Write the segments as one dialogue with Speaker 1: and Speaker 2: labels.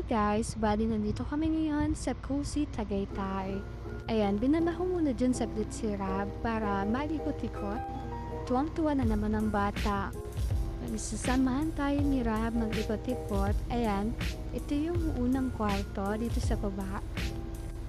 Speaker 1: guys, bali nandito kami ngayon sa Cozy Tagaytay. Ayan, binaba ko muna dyan saglit si Rab para malikot-ikot. Tuwang-tuwa na naman ang bata. Nagsasamahan tayo ni Rab mag-ikot-ikot. Ayan, ito yung unang kwarto dito sa baba.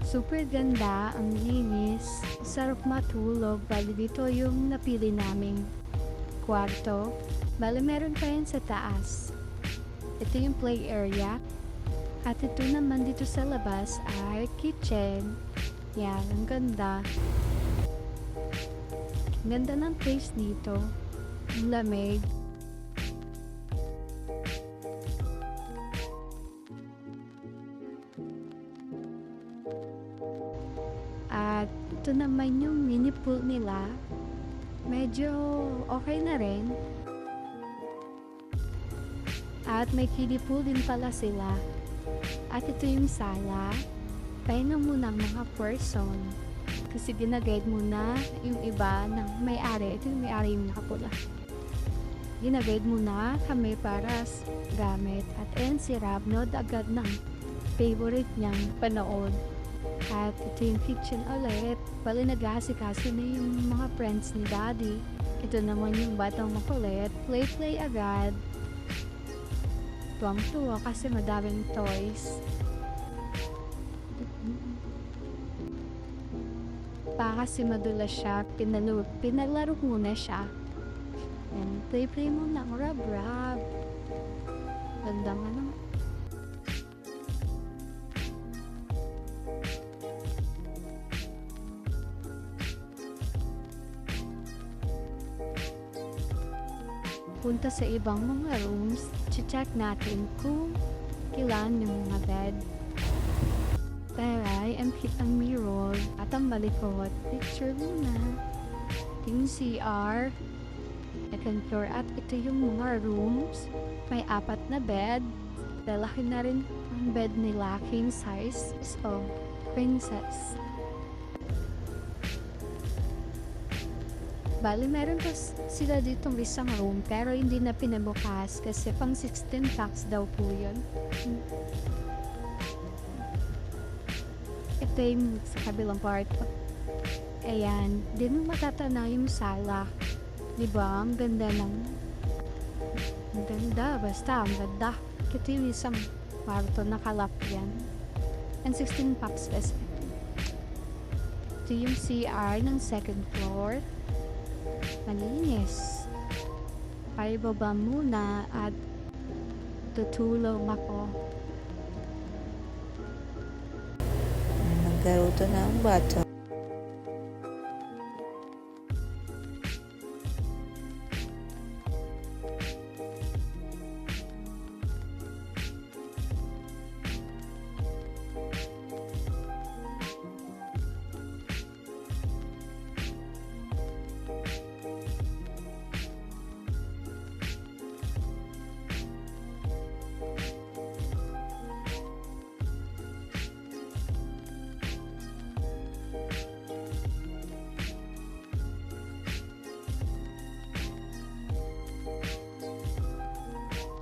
Speaker 1: Super ganda, ang linis, sarap matulog. Bali dito yung napili naming kwarto. Bali meron pa yan sa taas. Ito yung play area. At ito naman dito sa labas ay kitchen. Yan, ang ganda. Ang ganda ng place dito. Ang lamig. At ito naman yung mini pool nila. Medyo okay na rin. At may kiddie pool din pala sila. At ito yung sala. Pahinga muna ang mga person. Kasi ginaguide muna yung iba ng may-ari. Ito yung may-ari yung nakapula. Ginaguide muna kami para gamit. At ayan si Rab, nod agad ng favorite niyang panood. At ito yung kitchen ulit. Bali nag-aasikaso na yung mga friends ni Daddy. Ito naman yung batang makulit. Play agad. Tuwang-tuwa kasi madaming toys. Kasi madulas siya, pinalaro muna siya. And play muna ang rab-rab. Gandang ano. Punta sa ibang mga rooms, check natin kung kailan yung mga bed. Taray, ang cute ang mirror at ang balikot. Picture muna. Ito yung CR. Second floor at ito yung mga rooms. May 4 na bed. Lalaki na rin ang bed nila, king size. So, princess. Bali, meron pa sila ditong isang room pero hindi na pinabukas kasi pang 16 packs daw po yun. Ito yung sa kabilang part. Ayan, di mo matatanaw yung sala. Diba? Ang ganda ng... Ang ganda, basta ang ganda. Ito yung isang kwarto nakalap yan. And 16 packs kasi. Ito yung CR ng second floor. Malinis. Paibaba muna at tutulog ako.
Speaker 2: Nagkaroto na ang bata.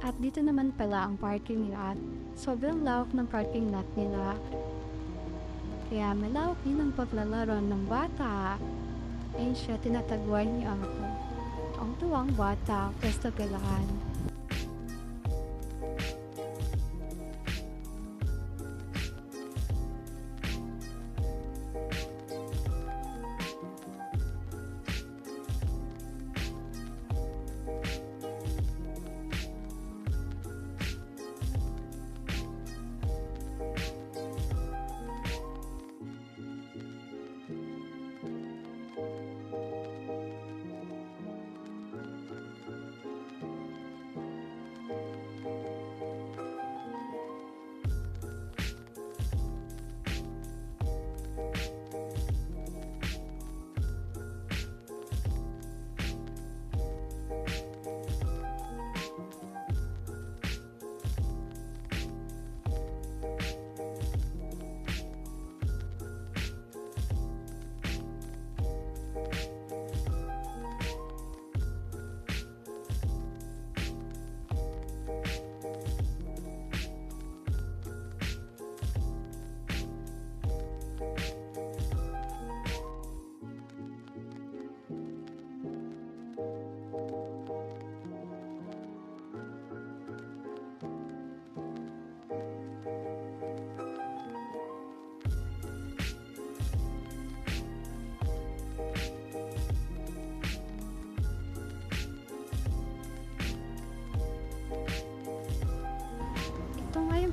Speaker 1: At dito naman pala ang parking lot. Sobrang lawak ng parking lot nila. Kaya malawak din ang paglalaro ng bata. Ayun siya, tinatagwan niya ako. Ang tuwang bata, pwesto galaan.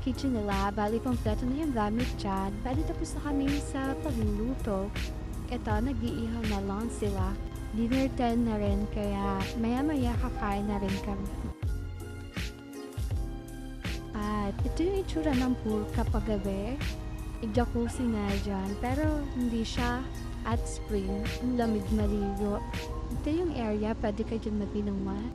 Speaker 1: kitchen nila, bali kompleto na yung gamit dyan. Bali tapos na kami sa pagluluto. Ito, nag-iihaw na lang sila. Dinner time na rin, kaya maya-maya kakain na rin kami. At ito yung itsura ng pool kapag gabi. I-jacuzzi na dyan, pero hindi siya at spring. Ang lamig maligo. Ito yung area, pwede ka dyan mag-inuman.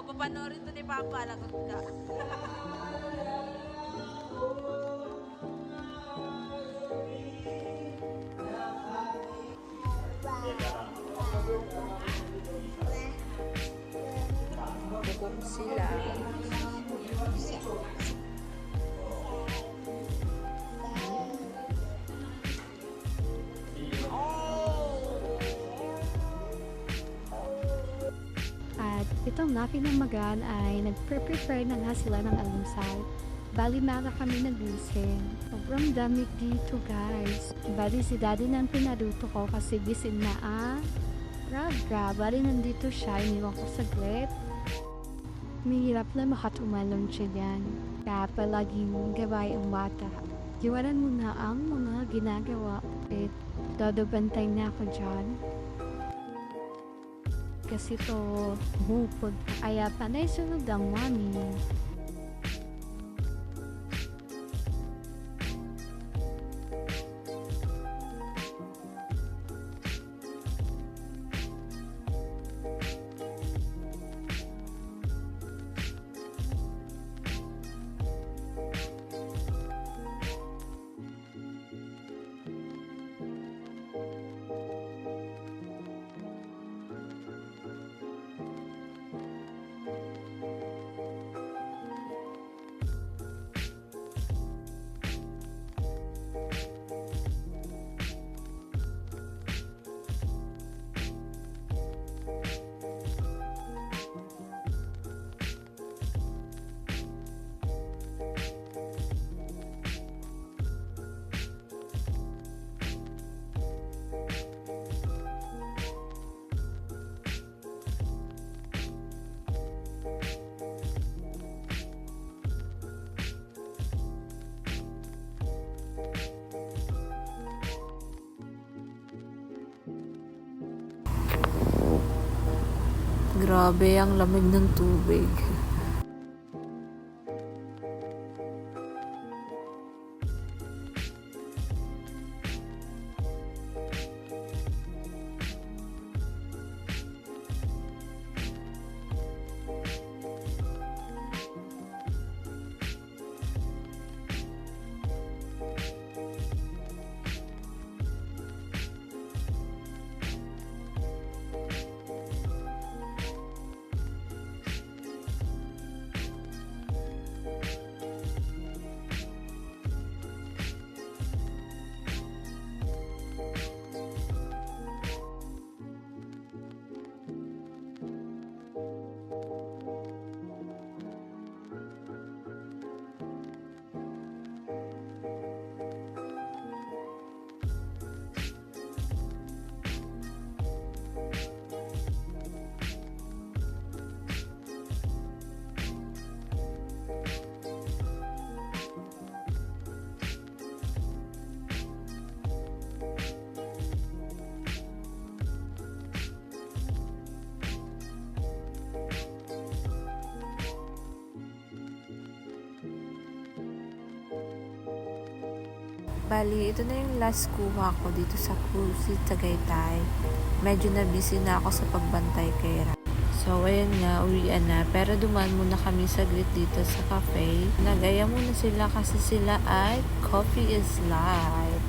Speaker 2: Papanoorin to ni Papa, lagot ka. Gutom sila.
Speaker 1: At itong nakinamagan ay nagpre-prepare na nga sila ng almusal. Bali maga kami nagising. Sobrang dami dito guys. Bali si daddy nang pinaluto ko kasi gising na Raga. Bali nandito siya, iniwan ko saglit. Mahirap na makatumalon siya dyan. Kaya palaging gabay ang bata. Iwanan mo na ang mga ginagawa. At dodobantay na ako dyan. Kasi to bukod. Kaya panay sunod ang mami.
Speaker 2: Grabe ang lamig ng tubig. Bali, ito na yung last kuha ko dito sa cruise ship Tagaytay. Medyo na busy na ako sa pagbantay kay Rab. So, ayun nga, uwian na. Pero dumaan muna kami saglit dito sa cafe. Nagaya muna sila kasi sila ay coffee is life.